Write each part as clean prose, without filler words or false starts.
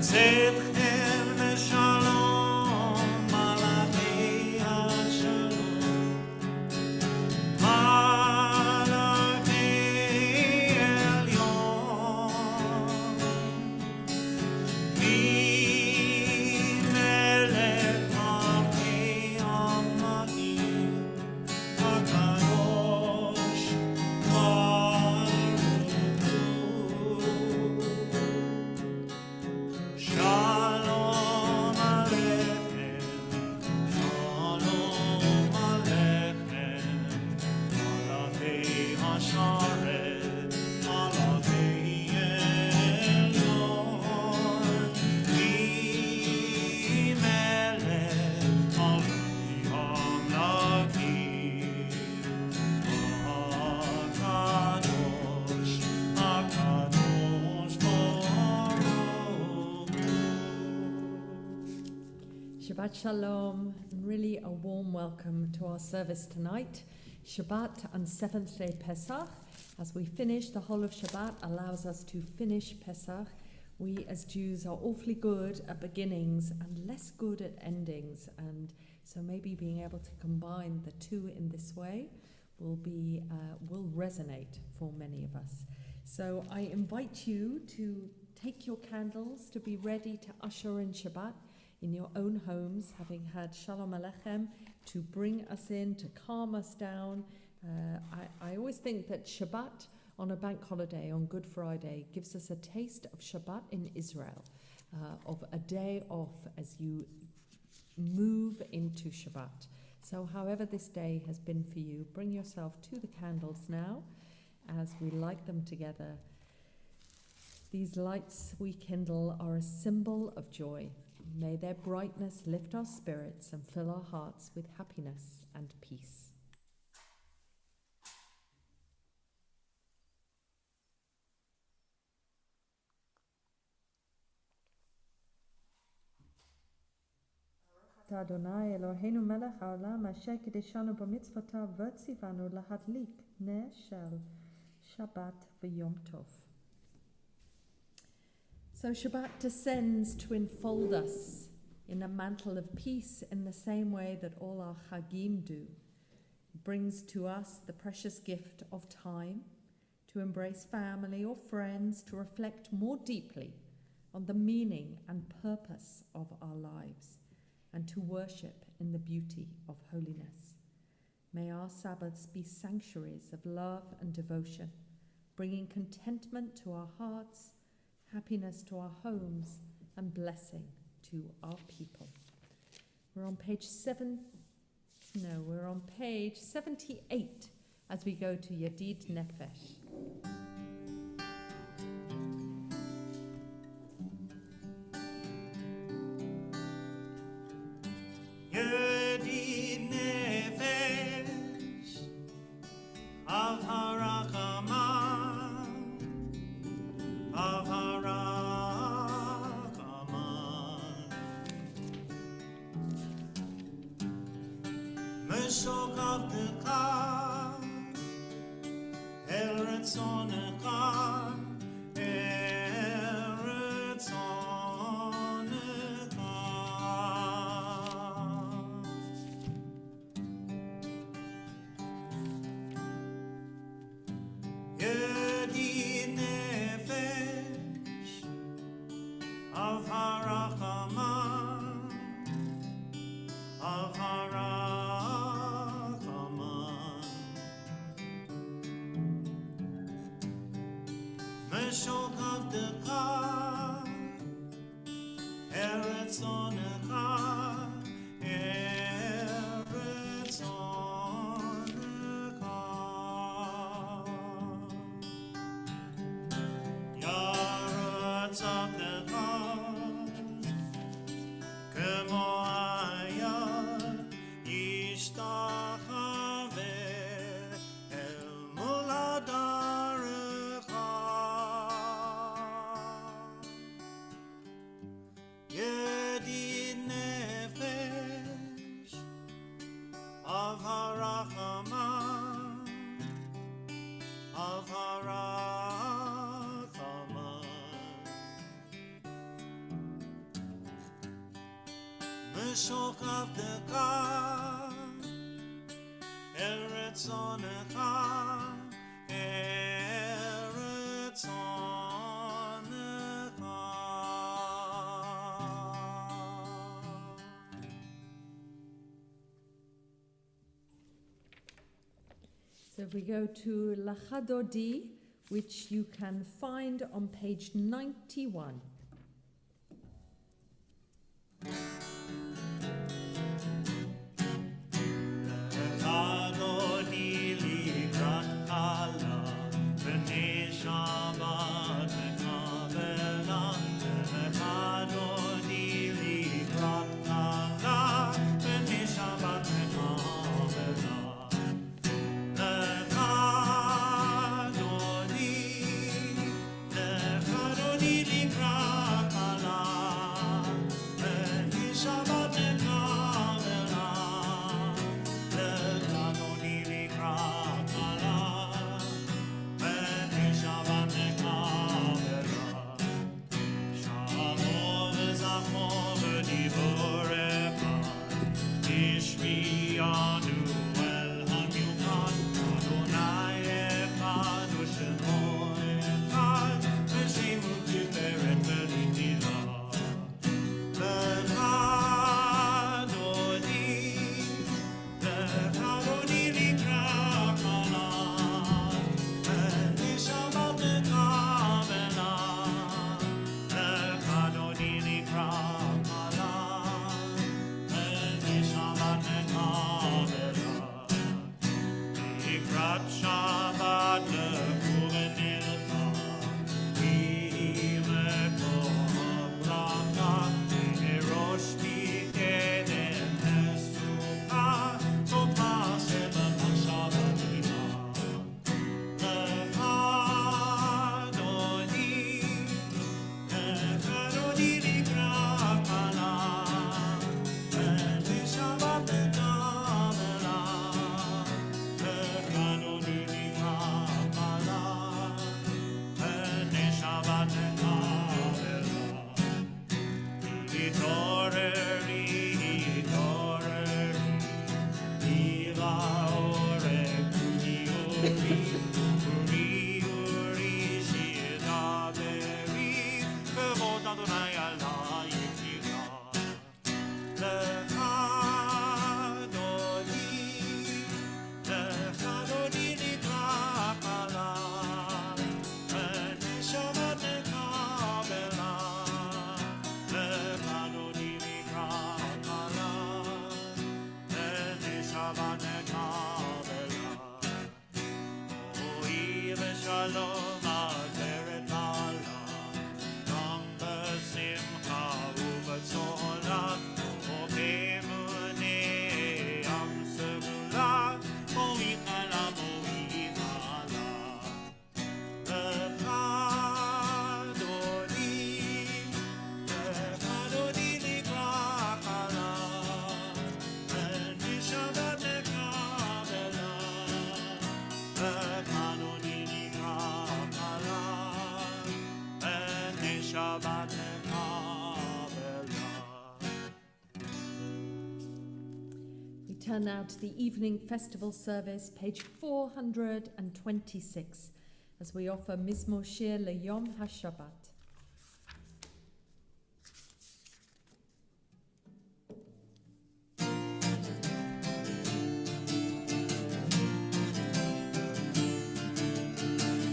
צאתכם לשלום, מלאכי השלום, מלאכי עליון, ממלך מלכי המלכים, הקדוש ברוך הוא. Shalom Aleichem, Shalom Aleichem, Malachei Hasharet, Malachei Elyon, Mimelech Malachei Hamlakim, HaKadosh, HaKadosh Baruch Hu. Shabbat Shalom, and really a warm welcome to our service tonight. Shabbat and seventh day Pesach. As we finish, the whole of Shabbat allows us to finish Pesach. We as Jews are awfully good at beginnings and less good at endings, and so maybe being able to combine the two in this way will resonate for many of us. So I invite you to take your candles to be ready to usher in Shabbat in your own homes, having had Shalom Aleichem to bring us in, to calm us down. I always think that Shabbat on a bank holiday, on Good Friday, gives us a taste of Shabbat in Israel, of a day off as you move into Shabbat. So however this day has been for you, bring yourself to the candles now as we light them together. These lights we kindle are a symbol of joy. May their brightness lift our spirits and fill our hearts with happiness and peace. Adonai Eloheinu melech haolam asher kideshanu b'mitzvotav v'tzivanu lahadlik ner shel Shabbat v'Yom Tov. So Shabbat descends to enfold us in a mantle of peace in the same way that all our Chagim do. It brings to us the precious gift of time to embrace family or friends, to reflect more deeply on the meaning and purpose of our lives, and to worship in the beauty of holiness. May our Sabbaths be sanctuaries of love and devotion, bringing contentment to our hearts, happiness to our homes, and blessing to our people. We're on page 78 as we go to Yedid Nefesh. Yedid Nefesh of Harachaman, of Harachaman, Meshok Avdecha El Retzonecha, El Retzonecha. Yedid Nefesh of Harachaman, of Harachaman, Meshok Avdecha Eretz Onecha, Eretz Onecha. Yaretz Avdecha Kemo Ayah Yishtachave El Muladarecha. Yedid Nefesh of Harachaman, of Harachaman, ושוכבתך אל רצונך, אל רצונך. So if we go to Lachadodi, which you can find on page 91. Lachadodi likrat kala, b'nei Shabbat mekabela. Lachadodi likrat kala, b'nei Shabbat mekabela. Shabbat le'kuvenilcha, v'imekol bracha, v'rosh mikeden nesucha, sotcha sebach Shabbatina. Lechadodi likra kala, v'nei Shabbat mekabela. Lechadodi likra kala, v'nei Shabbat mekabela. Hitoreri, hitoreri, Iva orek uri uri, uri uri shidaberi, kavod Adonai ala yitira. Lechadodi likra kala, v'nei Shabbat mekabela. Lechadodi likra kala, v'nei Shabbat mekabela. Ohi v'shalom ageret ala, גם בשמחה ובצהלה, ובאמוני עם סגולה, מועיד עלה, מועיד עלה. Lechadodi likra kala, v'nei Shabbat mekabela. Lechadodi likra kala, v'nei Shabbat mekabela. We turn now to the evening festival service, page 426, as we offer Mizmor Shir LeYom HaShabbat.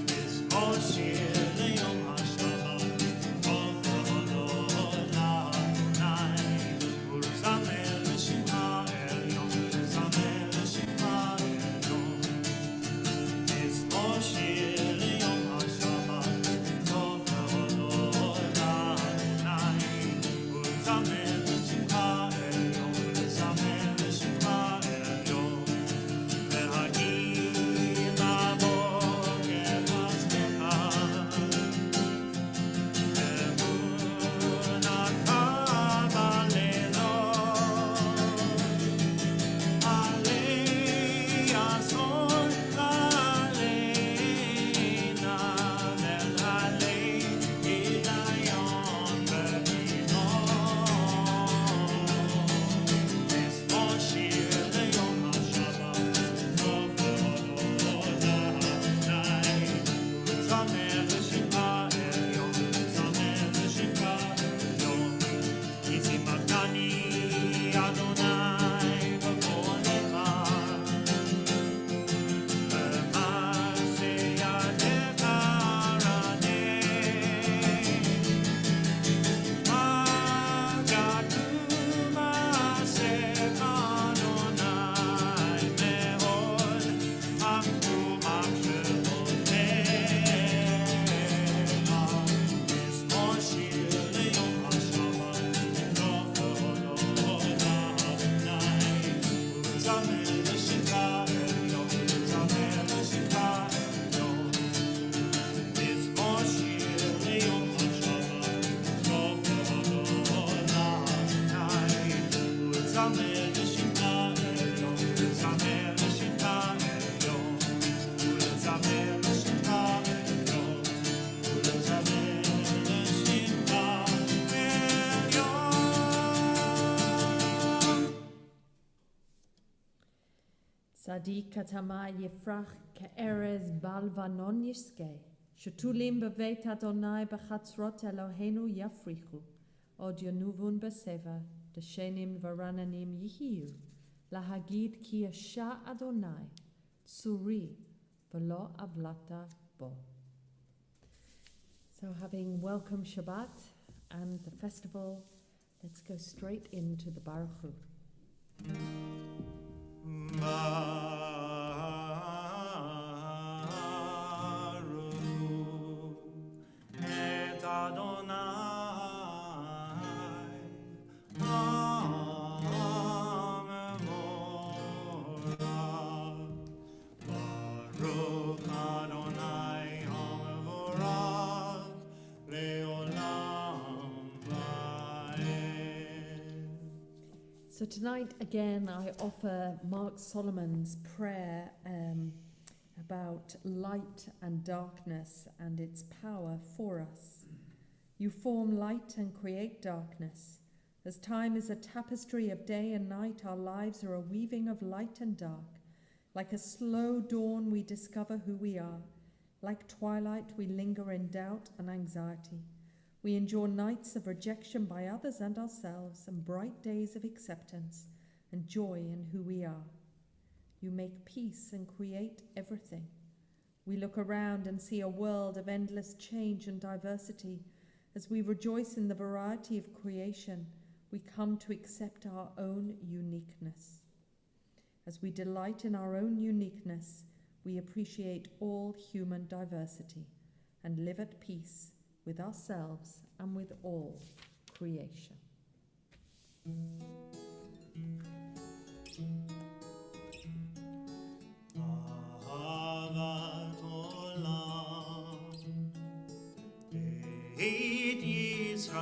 Mizmor shir le'yom ha'shabbat, tov le'olot la'Adonai, ולזמר לשמך העליון, ולזמר לשמך העליון. מזמור שיר ליום השבת, טוב Sadi katama yefrach ke'erez balvanon yishke. Shutulim beveit Adonai bechatzrot Eloheinu yafrichu. Od yonuvun beseva, deshenim varananim yihiu. Lahagid ki yasha Adonai, tsuri, velo avlata bo. So having welcomed Shabbat and the festival, let's go straight into the Baruch Hu. Et Adonai Baruch Adonai Hamevorach Leolam Vaed. So tonight again I offer Mark Solomon's prayer about light and darkness and its power for us. You form light and create darkness. As time is a tapestry of day and night, our lives are a weaving of light and dark. Like a slow dawn, we discover who we are. Like twilight, we linger in doubt and anxiety. We endure nights of rejection by others and ourselves, and bright days of acceptance and joy in who we are. You make peace and create everything. We look around and see a world of endless change and diversity. As we rejoice in the variety of creation, we come to accept our own uniqueness. As we delight in our own uniqueness, we appreciate all human diversity and live at peace with ourselves and with all creation. Ahavat Olam Beit Yisrael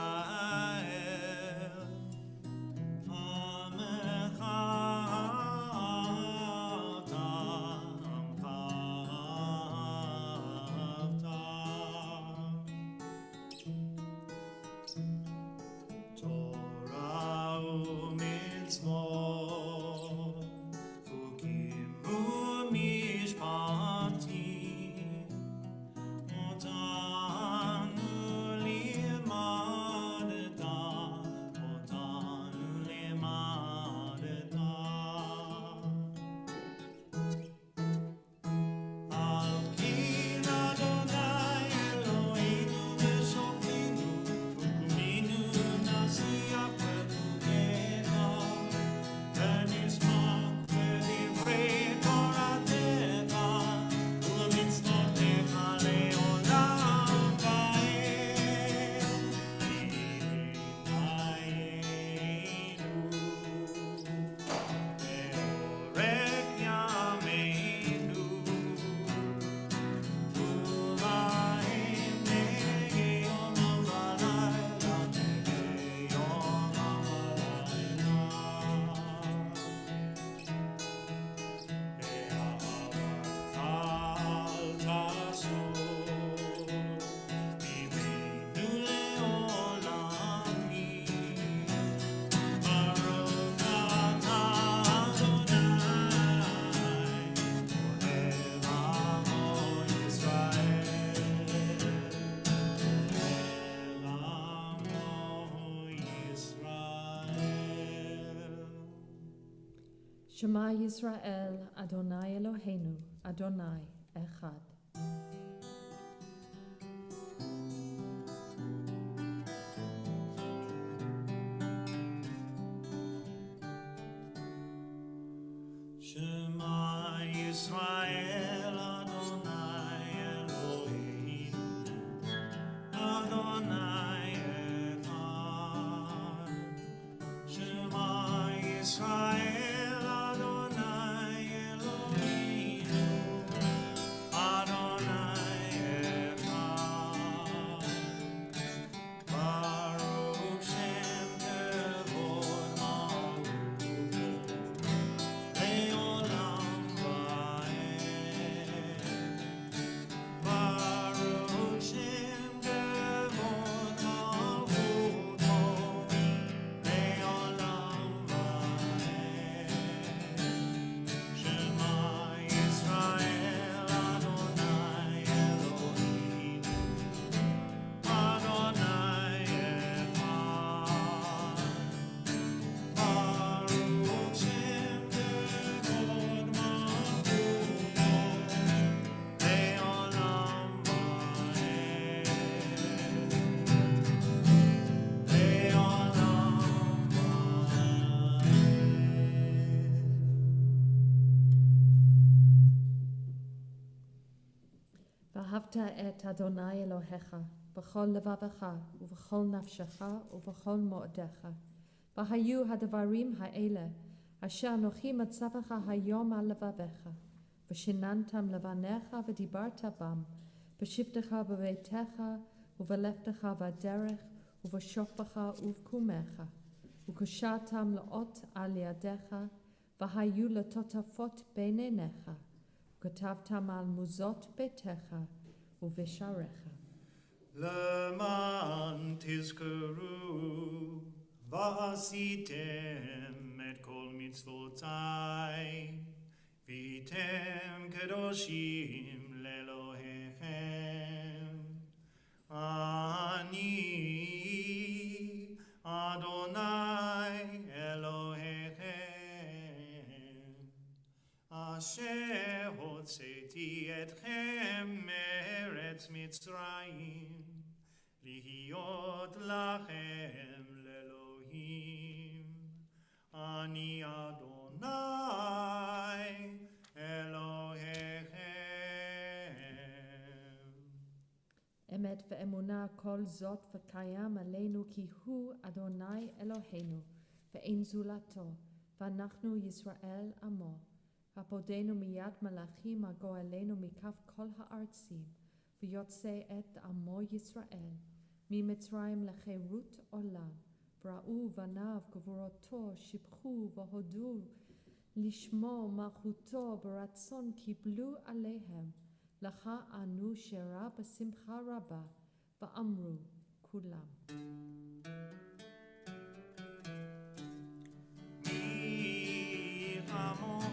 Amecha Tamcha Torah u'mitzvot Chukim u'mishpatim Otanu limadeta Al kin Adonai Eloheinu v'shofinu U'kuminu nasiach v'tugecha V'nishmach v'divrei Toratecha U'mitzvotecha le'olam va'ed V'nayenu Ve'orech yameinu U'la'im nege yomam v'layla Nege yomam v'layla Be'ahavat al tasur Mimenu le'olamim Baruch atah Adonai Ohev amo Yisrael Ohev amo Yisrael Shema Yisrael, Adonai Eloheinu, Adonai Echad. Shema Yisrael Adonai Eloheinu Adonai Echad Shema Yisrael Adonai Eloheinu Adonai Echad Baruch Shem Kevod Malchuto Le'olam va'ed Baruch Shem Kevod Malchuto Le'olam va'ed ואהבת את אדוני אלוהיך בכל לבבך ובכל נפשך ובכל מאודיך. והיו הדברים האלה אשר אנוכי מצווך היום על לבביך, ושיננתם לבניך ודיברת בם, בשבתך בביתך ובלכתך בדרך ובשוכבך ובקומך, וקשרתם לאות על ידיך, והיו לטוטפות בין עיניך, וכתבתם על מוזות ביתך ובשעריך. למען תזכרו ועשיתם את כל מצוותיי, והייתם קדושים לאלוהיכם. אני אדוני אלוהיכם, אשר הוצאתי אתכם מארץ מצרים, להיות לכם לאלוהים. אני אדוני אלוהיכם. אמת ואמונה כל זאת וקיים עלינו, כי הוא אדוני אלוהינו ואין זולתו, ואנחנו ישראל עמו. הפודנו מיד מלאכים הגואלנו מכף כל הארצים, ויוצא את עמו ישראל ממצרים לחירות עולם. וראו בניו גבורתו, שיבחו והודו לשמו מלכותו, ברצון קיבלו עליהם. לך אנו שירה בשמחה רבה, ואמרו כולם. מי כמוך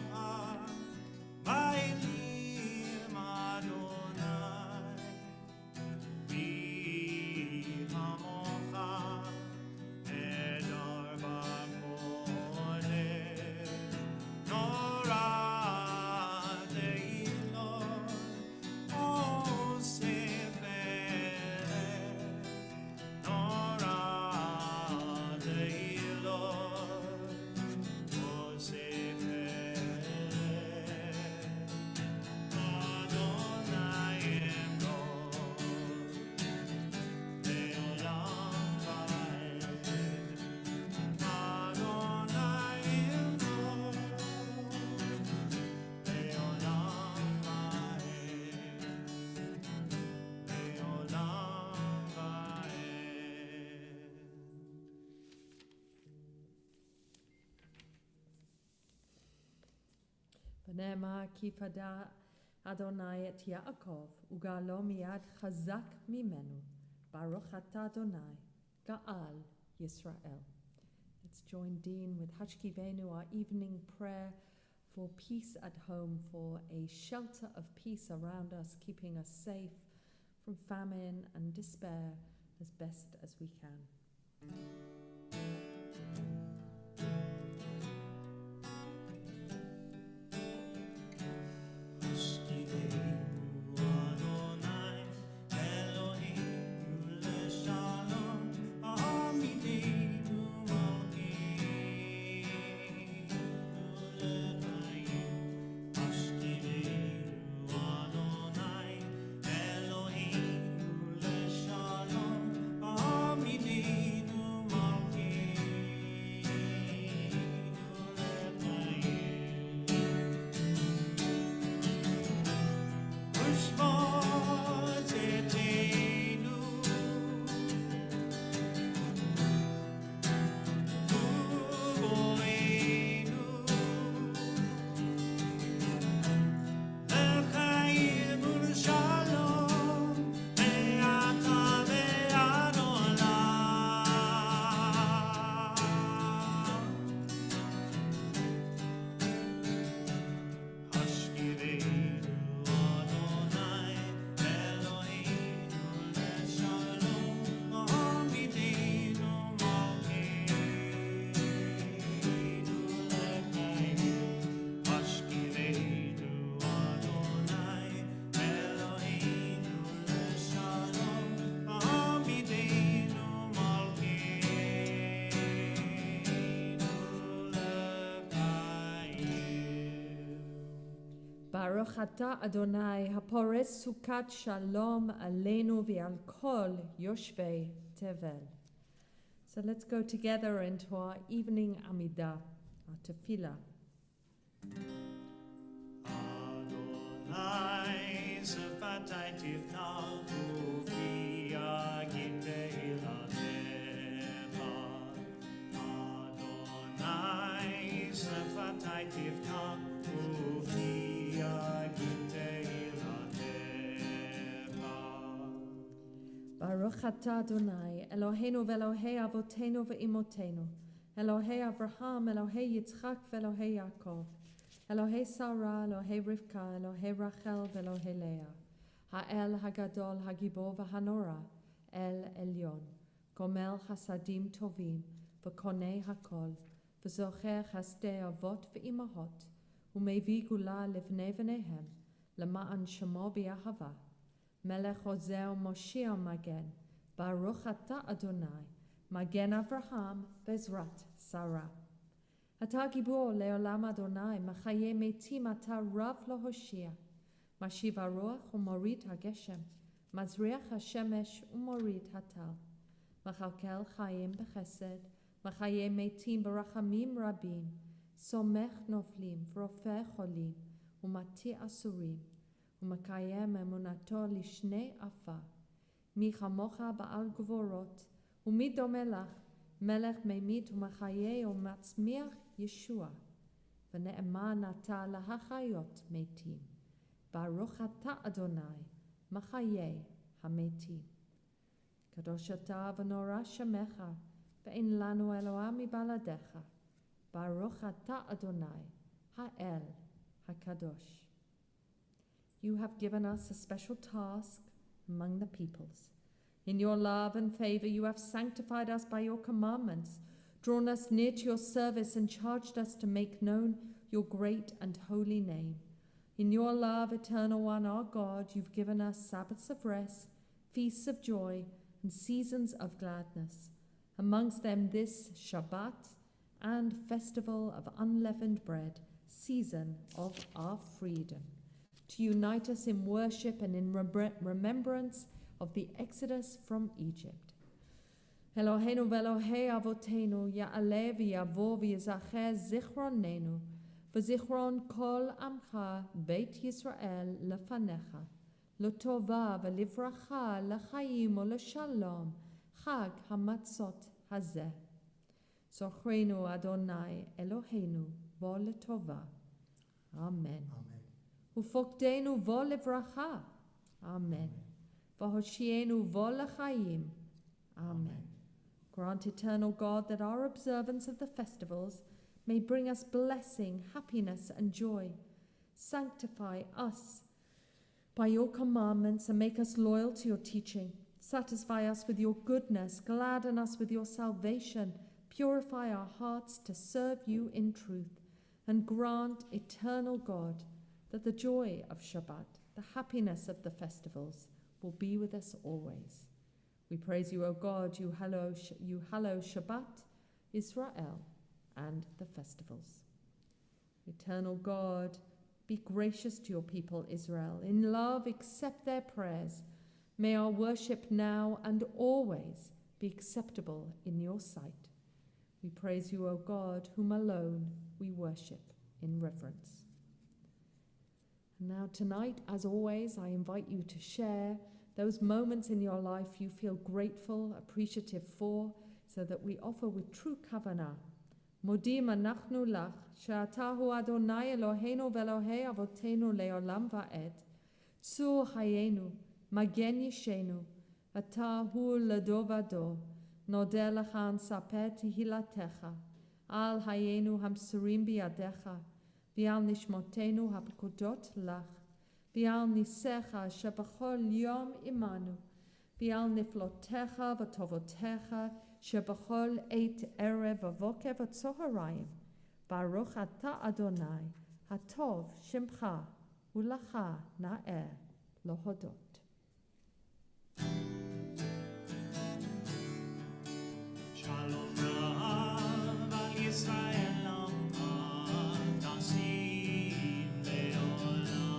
באלים אדוני, מי כמוך נדר בקודש, נורא תהילות אוסף אלה, נורא תהילות אוסף ונאמר כי פדה אדוני את יעקב וגאלו מיד חזק ממנו. ברוך אתה אדוני גאל Yisrael. Let's join Dean with Hashkivenu, our evening prayer for peace at home, for a shelter of peace around us, keeping us safe from famine and despair as best as we can. Amen. Baruch Ata Adonai, hapores sukat shalom aleinu v'al kol yoshvei tevel. So let's go together into our evening Amidah, our tefillah. Adonai sefatai tifnach ufi agim be'ilatecha. Adonai sefatai tifnach ufi agim be'ilatecha. Baruch Ata Adonai, Eloheinu ve'Elohei Avotenu ve'imotenu, Elohei Avraham, Elohei Yitzchak ve'Elohei Yaakov, Elohei Sarah, Elohei Rivka, Elohei Rachel ve'Elohei Leah, Ha'el Hagadol Hagibor v'Hanora, El Elyon, Gomel Chasadim Tovim, v'Konei Hakol, v'Zocher Chasdei Avot ve'Imahot, u'Mevi Gula livnei v'nehem, Lema'an Shemo b'Yahava, Melech Hozeh Moshiach Magen, Baruch Ata Adonai, Magen Avraham, Bezrat Sarah. Ata Gibor Leolam Adonai, Machaye Metim Ata Rav Lohoshia, Mashiv HaRuach U'Morid HaGeshem, Mazriach HaShemesh U'Morid HaTal, Machalkel Chaim B'Chesed, Machaye Metim B'Rachamim Rabim, Somech Noflim, V'Rofeh Cholim, U'Mati Asurim, U'Makayem Emunato Lishne Afa, Mi Chamocha Ba'al Gvorot, U'Mi Domelach, Melech Meimit U'Machaye U'Matzmiach Yeshua, V'Ne'eman Ata Lahachayot Metim, Baruch Ata Adonai, Machaye HaMetim. Kadosh Ata V'Nora Shemecha, Ve'en Lanu Eloah Mibaladecha, Baruch Ata Adonai, Ha'el HaKadosh. You have given us a special task among the peoples. In your love and favor, you have sanctified us by your commandments, drawn us near to your service, and charged us to make known your great and holy name. In your love, eternal one, our God, you've given us Sabbaths of rest, feasts of joy, and seasons of gladness. Amongst them this Shabbat and festival of unleavened bread, season of our freedom, to unite us in worship and in remembrance of the exodus from Egypt. Eloheinu ve'Elohei Avotenu, ya'aleh v'yavo v'yizacher zichronenu, v'zichron kol amcha beit Yisrael lefanecha, l'tova v'livracha, l'chaim u'l'shalom, chag hamatzot hazeh. Zochreinu Adonai Eloheinu vo l'tova. Amen. Ufokdenu vo livracha. Amen. V'hoshienu vo l'chaim. Amen. Grant, eternal God, that our observance of the festivals may bring us blessing, happiness, and joy. Sanctify us by your commandments and make us loyal to your teaching. Satisfy us with your goodness, gladden us with your salvation, purify our hearts to serve you in truth, and grant, eternal God, that the joy of Shabbat, the happiness of the festivals, will be with us always. We praise you, O God, you hallow Shabbat, Israel, and the festivals. Eternal God, be gracious to your people Israel. In love, accept their prayers. May our worship now and always be acceptable in your sight. We praise you, O God, whom alone we worship in reverence. And now tonight, as always, I invite you to share those moments in your life you feel grateful, appreciative for, so that we offer with true kavanah. Modim anachnu lach, she'ata hu Adonai Eloheinu ve'Elohei avotenu le'olam va'ed. Tzur hayenu, magen yishenu, ata hu l'do v'do, nodeh lecha ansapeh tehilatecha, al hayenu hamsurim biyadecha, v'al nishmotenu hapkodot lach, v'al nisecha shebachol yom imanu, v'al niflotecha v'tovotecha shebachol eit erev v'vokev v'tzoharayim, Baruch Ata Adonai, hatov shemcha u'lacha na'er lohodot. Shalom Rav al Yisrael Amcha, Tasim Le'olam.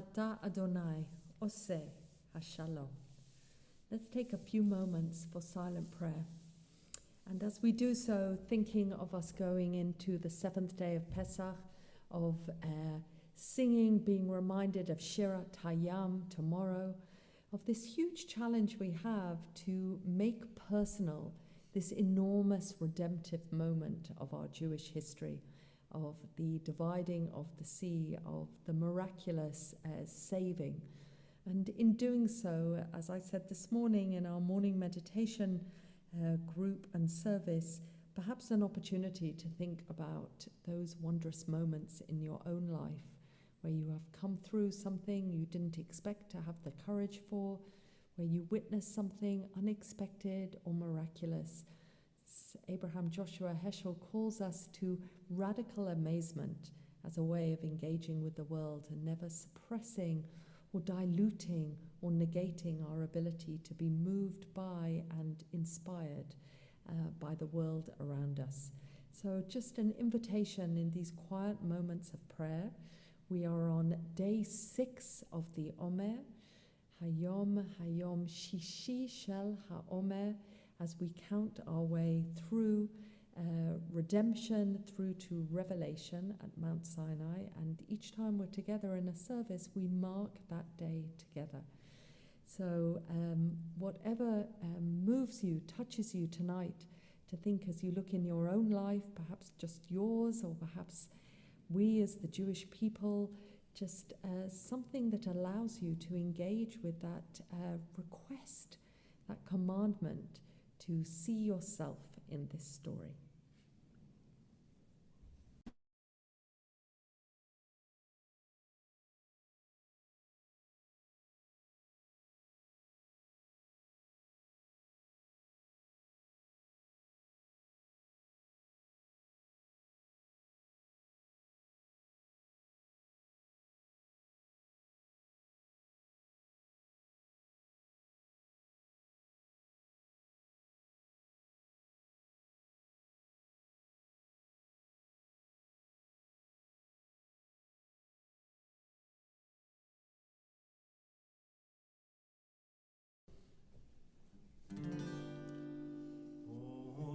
Ata Adonai, Oseh HaShalom. Let's take a few moments for silent prayer. And as we do so, thinking of us going into the seventh day of Pesach, of singing, being reminded of Shirat Hayam tomorrow, of this huge challenge we have to make personal this enormous redemptive moment of our Jewish history, of the dividing of the sea, of the miraculous saving. And in doing so, as I said this morning in our morning meditation group and service, perhaps an opportunity to think about those wondrous moments in your own life where you have come through something you didn't expect to have the courage for, where you witnessed something unexpected or miraculous. Abraham Joshua Heschel calls us to radical amazement as a way of engaging with the world and never suppressing or diluting or negating our ability to be moved by and inspired by the world around us. So just an invitation in these quiet moments of prayer. We are on day 6 of the Omer, Hayom Shishi Shel HaOmer, as we count our way through redemption, through to revelation at Mount Sinai. And each time we're together in a service, we mark that day together. So whatever moves you, touches you tonight, to think as you look in your own life, perhaps just yours, or perhaps we as the Jewish people, just something that allows you to engage with that request, that commandment to see yourself in this story.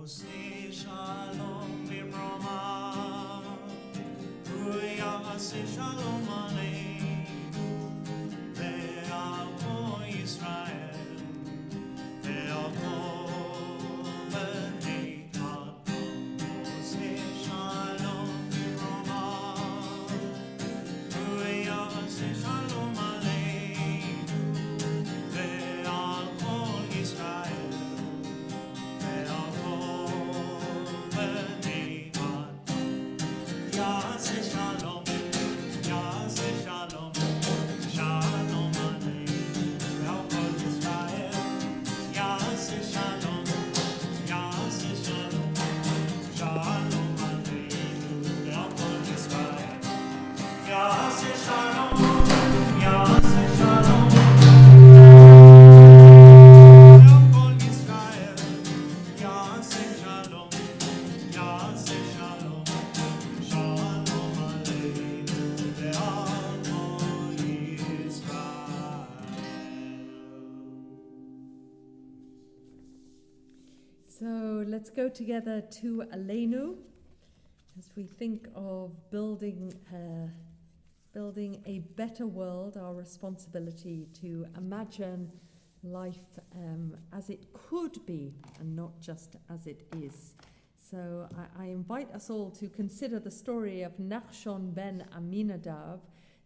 Oseh Shalom Bimroma, Oseh Shalom Aleinu, Ve'amo Yisrael, Ve'amo B'nei Adam. Oseh Shalom Bimroma, Oseh Shalom Aleinu, Ve'amo Yisrael. So let's go together to Aleinu as we think of building a better world, our responsibility to imagine life as it could be and not just as it is. So I invite us all to consider the story of Nachshon ben Aminadav,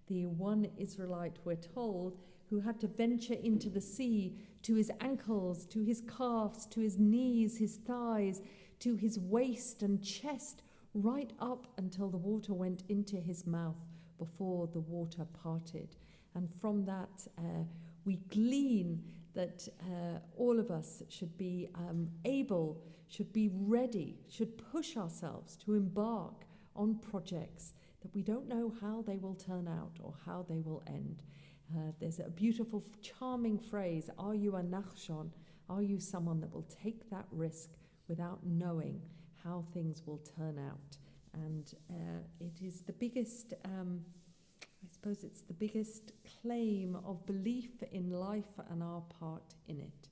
the one Israelite, we're told, who had to venture into the sea to his ankles, to his calves, to his knees, his thighs, to his waist and chest, right up until the water went into his mouth before the water parted. And from that, we glean that all of us should be able, should be ready, should push ourselves to embark on projects that we don't know how they will turn out or how they will end. There's a beautiful, charming phrase, are you a Nachshon? Are you someone that will take that risk without knowing how things will turn out? And it is the biggest, I I suppose it's the biggest claim of belief in life and our part in it.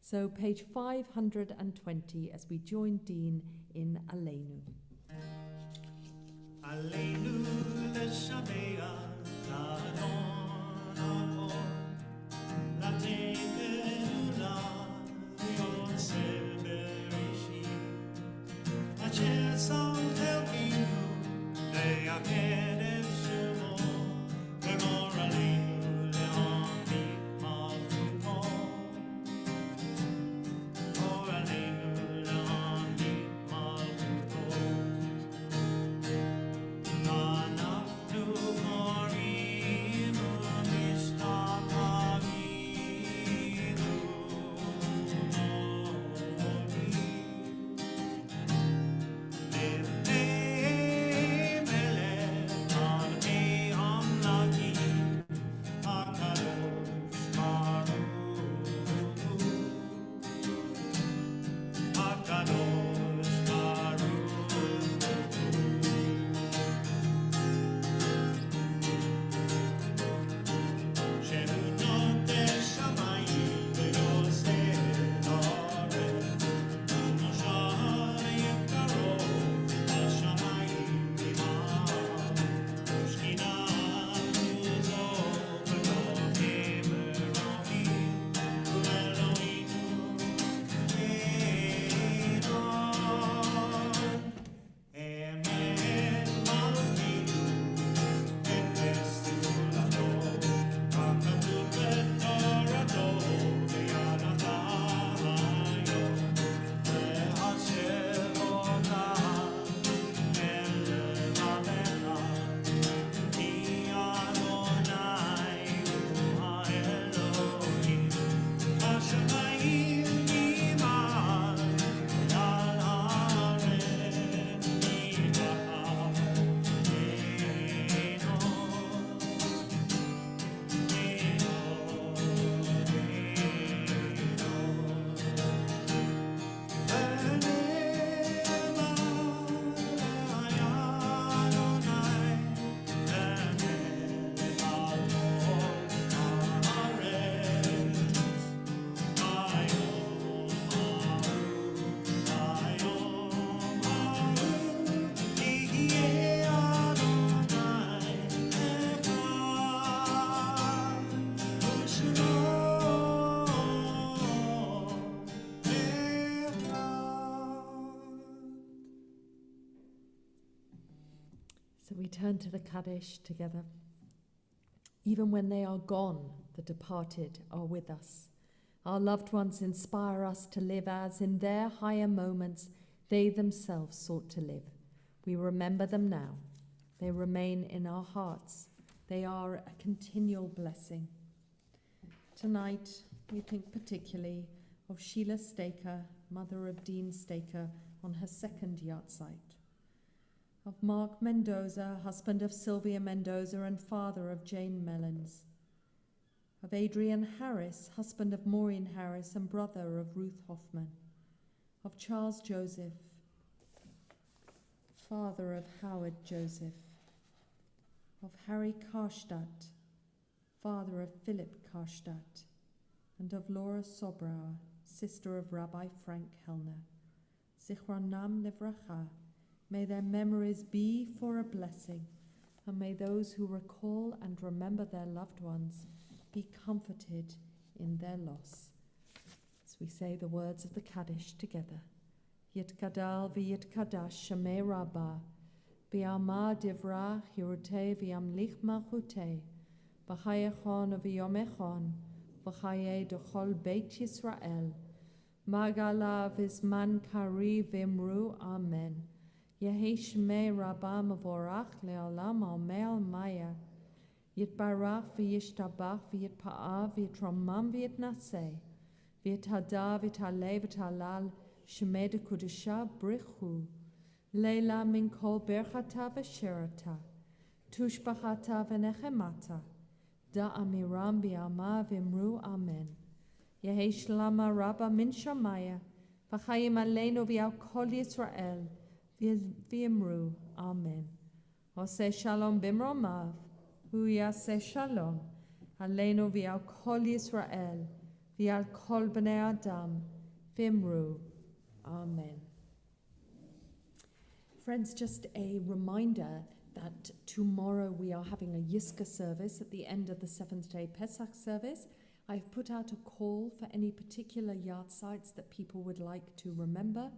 So page 520 as we join Dean in Aleinu. Aleinu leshamea la'adon la'teinu la'yosef bereshit asher sam telkinu le'yaked et shemo lemor aleinu le'amik malchuto or aleinu le'amik malchuto Anaknu morimu mishtakavidu mori Lifnei melech alei amlakim HaKadosh Baruch Hu HaKadosh Baruch Hu Shehunot shamayim v'yoseh haaretz U'moshar yifkarov hashamayim v'imah U'shkinah tuzot v'lokim Elohim U'Eloheinu Enon Emet malukinu Emes tefulato HaKadosh b'torato v'yadatayo Ve'asherotah elevavecha Ki Adonai hu ha'Elohim Hashamayim nimad Ve'al haaretz nidba'ah So we turn to the Kaddish together. Even when they are gone, the departed are with us. Our loved ones inspire us to live as, in their higher moments, they themselves sought to live. We remember them now. They remain in our hearts. They are a continual blessing. Tonight, we think particularly of Sheila Staker, mother of Dean Staker, on her second yahrzeit. Of Mark Mendoza, husband of Sylvia Mendoza and father of Jane Mellons. Of Adrian Harris, husband of Maureen Harris and brother of Ruth Hoffman. Of Charles Joseph, father of Howard Joseph. Of Harry Karstadt, father of Philip Karstadt. And of Laura Sobrauer, sister of Rabbi Frank Hellner. Zichronam Livracha. May their memories be for a blessing, and may those who recall and remember their loved ones be comforted in their loss. As we say the words of the Kaddish together. Yitkadal v'yitkadash Shemei Rabbah, v'yama divra hirutei v'yamlich malchutei, v'chayechon v'yomechon, v'chayei d'chol beit Yisrael, magala v'zman kari v'imru amen. Yehi Shmei Rabbah Mavorach Le'olam Omer Maya. Yitbarach v'yishtabach v'yitpa'ah v'yitromam v'yitnaseh. V'yithada v'yitale v'yithalal Shmei Dekudusha Brichu. Leila min kol berchata v'sherata. Tushbachata v'nechemata. Da amiram b'yama v'imru amen. Yehi Shlama Rabbah min Shamaya. V'chayim aleinu v'yal kol Yisrael. V'imru, amen. Oseh shalom bimromav, הוא יעשה שלום עלינו ועל כל ישראל ועל כל בני האדם, ואמרו, Amen. Friends, just a reminder that tomorrow we are having a Yiska service at the end of the seventh day Pesach service. I've put out a call for any particular yard sites that people would like to remember.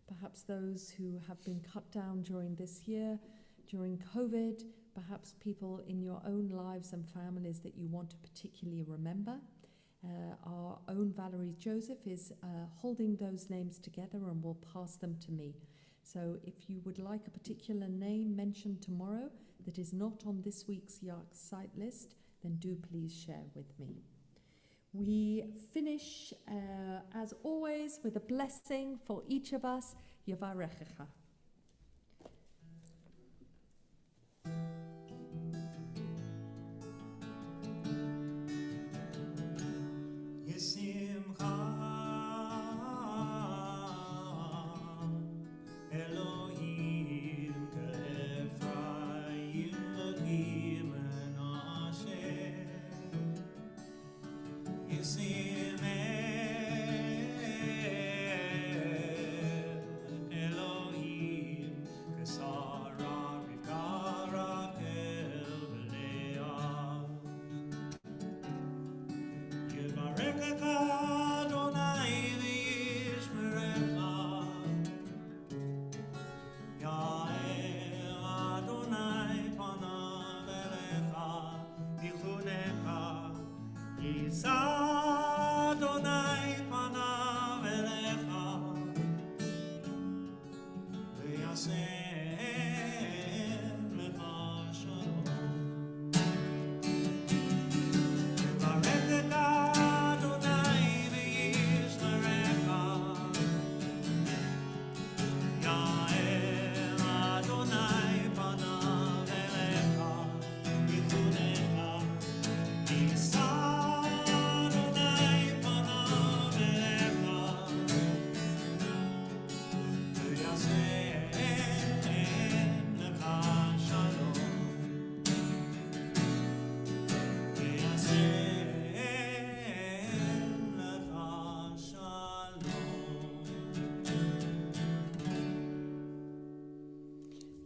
Perhaps those who have been cut down during this year, during COVID, perhaps people in your own lives and families that you want to particularly remember. Our own Valerie Joseph is holding those names together and will pass them to me. So if you would like a particular name mentioned tomorrow that is not on this week's Yark site list, then do please share with me. We finish, as always, with a blessing for each of us. Yavarechecha.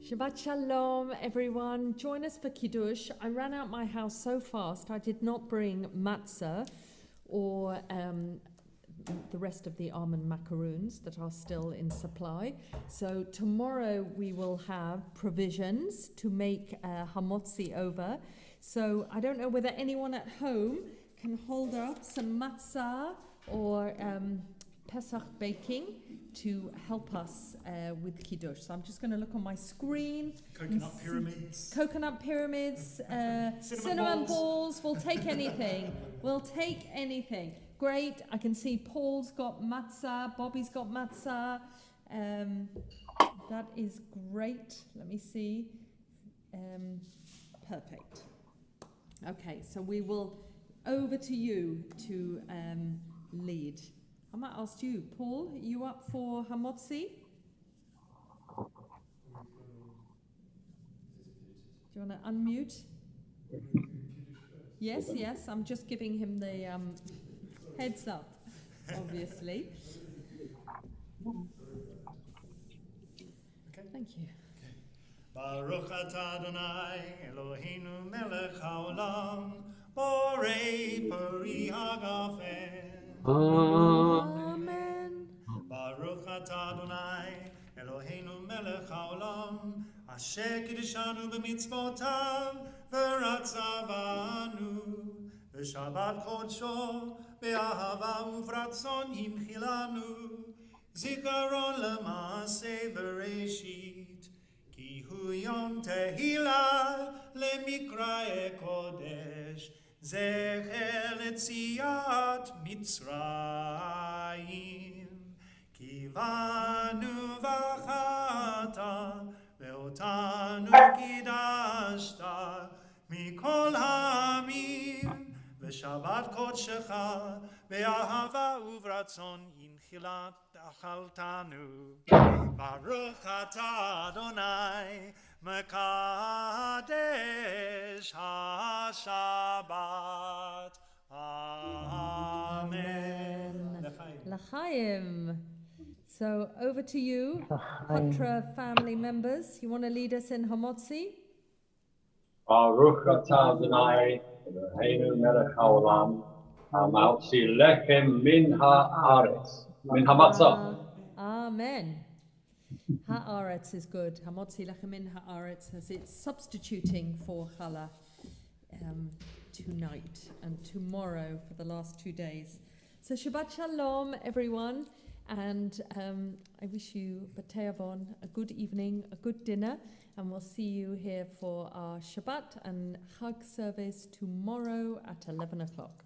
Shabbat Shalom, everyone. Join us for Kiddush. I ran out my house so fast, I did not bring matzah or the rest of the almond macaroons that are still in supply. So tomorrow we will have provisions to make hamotzi over. So I don't know whether anyone at home can hold up some matzah or Pesach baking to help us with Kiddush. So I'm just going to look on my screen. Coconut pyramids, cinnamon balls. We'll take anything. We'll take anything. Great. I can see Paul's got matzah. Bobby's got matzah. That is great. Let me see. Perfect. Okay, so we will over to you to lead. I might ask you, Paul, are you up for hamotzi? Do you want to unmute? Yes, I'm just giving him the heads up, obviously. Okay. Thank you. Baruch atah Adonai Eloheinu melech haolam borei peri hagafen. Amen. Baruch atah Adonai Eloheinu melech haolam asher kiddushanu b'mitzvotav v'ratzavanu v'shabbat kodsho be'ahava uvratzon yimchilanu zikaron l'maaseh v'reshit ki hu yom tehillah lemikrae kodesh zecher letziat Mitzrayim kivanu v'achata ve'otanu kidashta mikol ha'amim v'shabbat kodshecha be'ahava uvratzon yimchilat achaltanu Baruch atah Adonai Mekadesh HaShabbat. Amen. L'chaim. So over to you, Hatra family members. You want to lead us in Hamotzi? Baruch atah Adonai, Eloheinu melech haolam, hamotzi lechem min haaretz, min hamatzah. Amen. Haaretz is good. Hamotzi lechem min haaretz, as it's substituting for challah tonight and tomorrow for the last 2 days. So Shabbat Shalom, everyone. And I wish you B'Te'avon a good evening, a good dinner, and we'll see you here for our Shabbat and Chag service tomorrow at 11 o'clock.